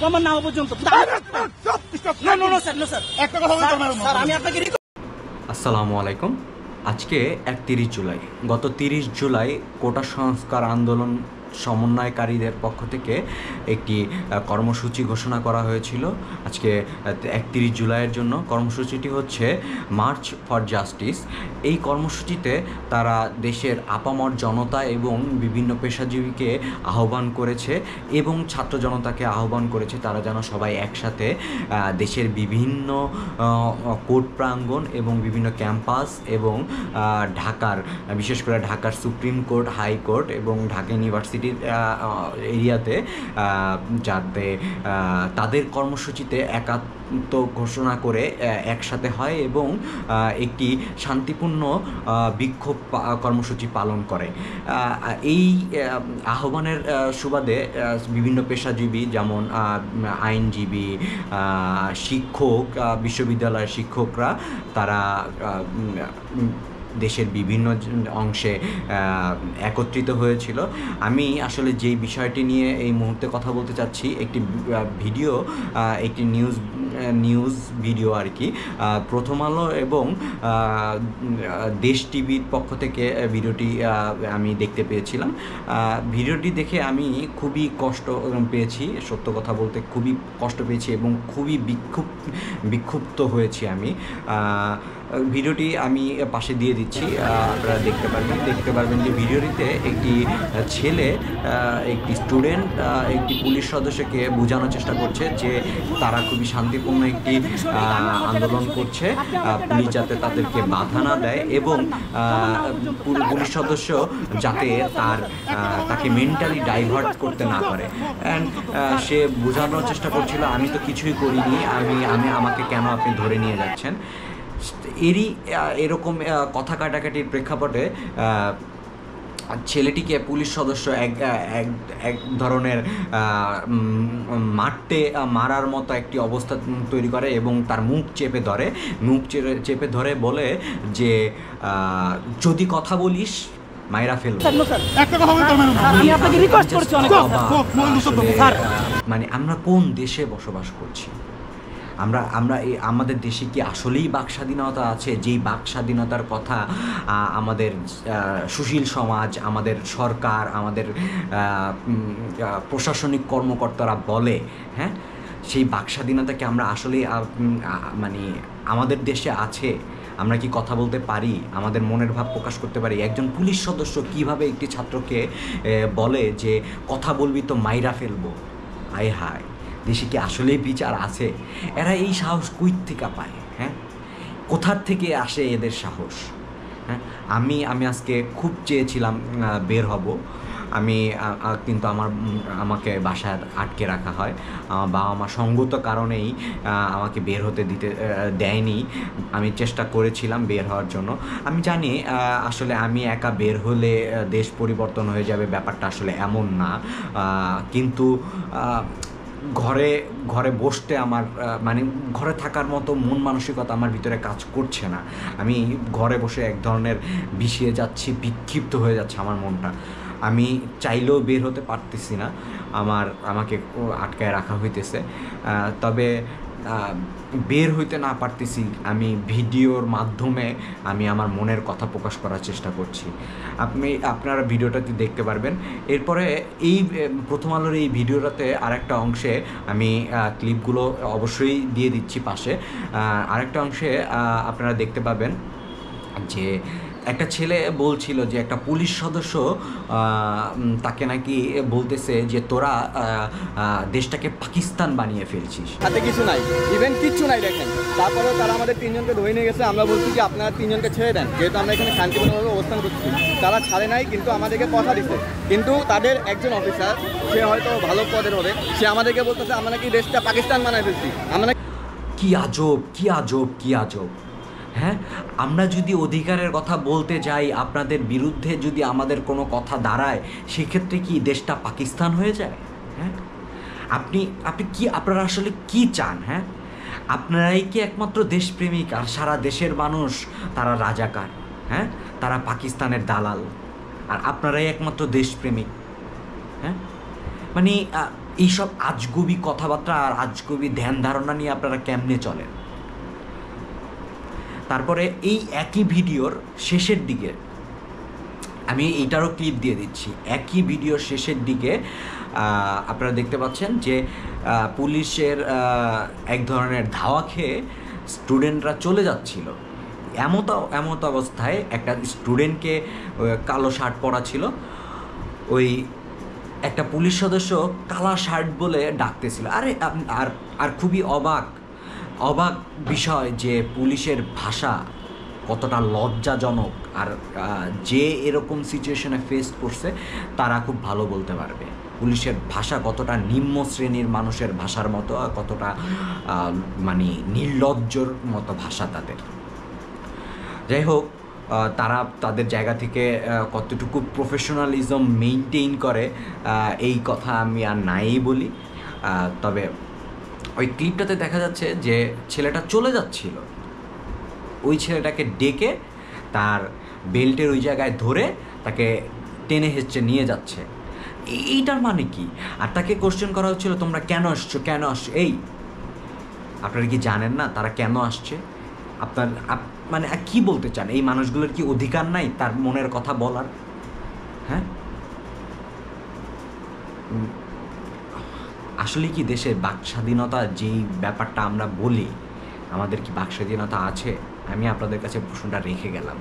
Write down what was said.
আমার নাম পর্যন্ত আসসালামু আলাইকুম। আজকে 31 জুলাই। গত 30 জুলাই কোটা সংস্কার আন্দোলন সমন্বয়কারীদের পক্ষ থেকে একটি কর্মসূচি ঘোষণা করা হয়েছিল। আজকে 31 জুলাইয়ের জন্য কর্মসূচিটি হচ্ছে মার্চ ফর জাস্টিস। এই কর্মসূচিতে তারা দেশের আপামর জনতা এবং বিভিন্ন পেশাজীবীকে আহ্বান করেছে এবং ছাত্র জনতাকে আহ্বান করেছে তারা যেন সবাই একসাথে দেশের বিভিন্ন কোর্ট প্রাঙ্গণ এবং বিভিন্ন ক্যাম্পাস এবং ঢাকার, বিশেষ করে ঢাকার সুপ্রিম কোর্ট, হাইকোর্ট এবং ঢাকা ইউনিভার্সিটির এরিয়াতে যাতে তাদের কর্মসূচিতে একাত্ম ঘোষণা করে একসাথে হয় এবং একটি শান্তিপূর্ণ বিক্ষোভ কর্মসূচি পালন করে। এই আহ্বানের সুবাদে বিভিন্ন পেশাজীবী যেমন আইনজীবী, শিক্ষক, বিশ্ববিদ্যালয়ের শিক্ষকরা তারা দেশের বিভিন্ন অংশে একত্রিত হয়েছিল। আমি আসলে যেই বিষয়টি নিয়ে এই মুহূর্তে কথা বলতে চাচ্ছি, একটি ভিডিও, একটি নিউজ ভিডিও আর কি, প্রথম আলো এবং দেশ টিভির পক্ষ থেকে ভিডিওটি আমি দেখতে পেয়েছিলাম। ভিডিওটি দেখে আমি খুবই কষ্ট পেয়েছি, সত্য কথা বলতে খুবই কষ্ট পেয়েছি এবং খুবই বিক্ষুব্ধ হয়েছি আমি। ভিডিওটি আমি পাশে দিয়ে দিচ্ছি, আপনারা দেখতে পারবেন যে ভিডিওটিতে একটি ছেলে, একটি স্টুডেন্ট একটি পুলিশ সদস্যকে বোঝানোর চেষ্টা করছে যে তারা খুবই শান্তিপূর্ণ একটি আন্দোলন করছে, পুলিশ যাতে তাদেরকে বাধা না দেয় এবং পুলিশ সদস্য যাতে তাকে মেন্টালি ডাইভার্ট করতে না পারে। অ্যান্ড সে বোঝানোর চেষ্টা করছিল আমি তো কিছুই করিনি, আমাকে কেন আপনি ধরে নিয়ে যাচ্ছেন। এরকম কথা কাটাকাটির প্রেক্ষাপটে ছেলেটিকে পুলিশ সদস্য এক ধরনের মারার মতো একটি অবস্থা তৈরি করে এবং তার মুখ চেপে ধরে বলে যে যদি কথা বলিস মাইরা ফেলবো। মানে আমরা কোন দেশে বসবাস করছি? আমরা আমাদের দেশে কি আসলেই বাক স্বাধীনতা আছে? যেই বাক স্বাধীনতার কথা আমাদের সুশীল সমাজ, আমাদের সরকার, আমাদের প্রশাসনিক কর্মকর্তারা বলে, হ্যাঁ, সেই বাক স্বাধীনতাকে আমরা আসলেই মানে আমাদের দেশে আছে? আমরা কি কথা বলতে পারি? আমাদের মনের ভাব প্রকাশ করতে পারি? একজন পুলিশ সদস্য কিভাবে একটি ছাত্রকে বলে যে কথা বলবি তো মাইরা ফেলবো? হায় হায়, দেশে কি আসলেই বিচার আছে? এরা এই সাহস কই থেকে পায়? হ্যাঁ, কোথার থেকে আসে এদের সাহস? হ্যাঁ, আমি আজকে খুব চেয়েছিলাম বের হব, কিন্তু আমাকে বাসায় আটকে রাখা হয়। আমার বাবা মা সঙ্গত কারণেই আমাকে বের হতে দেয়নি। আমি চেষ্টা করেছিলাম বের হওয়ার জন্য। আমি জানি আসলে আমি একা বের হলে দেশ পরিবর্তন হয়ে যাবে, ব্যাপারটা আসলে এমন না। কিন্তু ঘরে বসতে আমার মানে ঘরে থাকার মতো মন মানসিকতা আমার ভিতরে কাজ করছে না। আমি ঘরে বসে এক ধরনের বিষিয়ে যাচ্ছি, বিক্ষিপ্ত হয়ে যাচ্ছে আমার মনটা। আমি চাইলেও বের হতে পারতেছি না, আমাকে আটকায় রাখা হইতেছে। তবে বের হইতে না পারতেছি, আমি ভিডিওর মাধ্যমে আমি আমার মনের কথা প্রকাশ করার চেষ্টা করছি। আপনারা ভিডিওটাতে দেখতে পারবেন। এরপরে এই প্রথম আলোর এই ভিডিওটাতে আরেকটা অংশে আমি ক্লিপগুলো অবশ্যই দিয়ে দিচ্ছি পাশে। আরেকটা অংশে আপনারা দেখতে পাবেন যে একটা ছেলে বলছিল যে একটা পুলিশ সদস্য তাকে নাকি বলতেছে যে তোরা দেশটাকে পাকিস্তান বানিয়ে ফেলছিস। হাতে কিছু নাই, ইভেন কিচ্ছু নাই দেখেন। তারপরেও তারা আমাদের তিনজনকে ধরে নিয়ে গেছে। আমরা বলছি যে আপনারা তিনজনকে ছেড়ে দেন, যেহেতু আমরা এখানে শান্তিপূর্ণভাবে অবস্থান করছি। তারা ছাড়ে নাই, কিন্তু আমাদেরকে কথা দিচ্ছে। কিন্তু তাদের একজন অফিসার, সে হয়তো ভালো পদের হবে, সে আমাদেরকে বলতেছে আমরা নাকি দেশটা পাকিস্তান বানায় ফেলছি। আমরা কি আজব! হ্যাঁ, আমরা যদি অধিকারের কথা বলতে যাই, আপনাদের বিরুদ্ধে যদি আমাদের কোনো কথা দাঁড়ায়, সেক্ষেত্রে কি দেশটা পাকিস্তান হয়ে যায়? হ্যাঁ, আপনারা আসলে কি চান? হ্যাঁ, আপনারাই কি একমাত্র দেশপ্রেমিক আর সারা দেশের মানুষ তারা রাজাকার? হ্যাঁ, তারা পাকিস্তানের দালাল আর আপনারাই একমাত্র দেশপ্রেমিক? হ্যাঁ, মানে এইসব আজগুবি কথাবার্তা আর আজগুবি ধ্যান ধারণা নিয়ে আপনারা কেমনে চলেন? তারপরে এই একই ভিডিওর শেষের দিকে আমি এইটারও ক্লিপ দিয়ে দিচ্ছি। একই ভিডিওর শেষের দিকে আপনারা দেখতে পাচ্ছেন যে পুলিশের এক ধরনের ধাওয়া খেয়ে স্টুডেন্টরা চলে যাচ্ছিল। এমত অবস্থায় একটা স্টুডেন্টকে কালো শার্ট পরা ছিল, ওই একটা পুলিশ সদস্য কালা শার্ট বলে ডাকতেছিল। আরে আর খুবই অবাক বিষয় যে পুলিশের ভাষা কতটা লজ্জাজনক, আর যে এরকম সিচুয়েশনে ফেস করছে তারা খুব ভালো বলতে পারবে পুলিশের ভাষা কতটা নিম্ন শ্রেণীর মানুষের ভাষার মতো, আর কতটা মানে নির্লজ্জর মতো ভাষা তাদের। যাই হোক, তারা তাদের জায়গা থেকে কতটুকু প্রফেশনালিজম মেইনটেইন করে এই কথা আমি আর নাই বলি। তবে ওই ক্লিপটাতে দেখা যাচ্ছে যে ছেলেটা চলে যাচ্ছিল, ওই ছেলেটাকে ডেকে তার বেল্টের ওই জায়গায় ধরে তাকে টেনে হেঁচড়ে নিয়ে যাচ্ছে। এইটার মানে কি? আর তাকে কোশ্চেন করা হচ্ছিল, তোমরা কেন আসছো? এই আপনারা কি জানেন না তারা কেন আসছে? মানে কি বলতে চান? এই মানুষগুলোর কি অধিকার নাই তার মনের কথা বলার? হ্যাঁ, আসলে কি দেশে বাক স্বাধীনতা যেই ব্যাপারটা আমরা বলি, আমাদের কি বাক স্বাধীনতা আছে? আমি আপনাদের কাছে প্রশ্নটা রেখে গেলাম।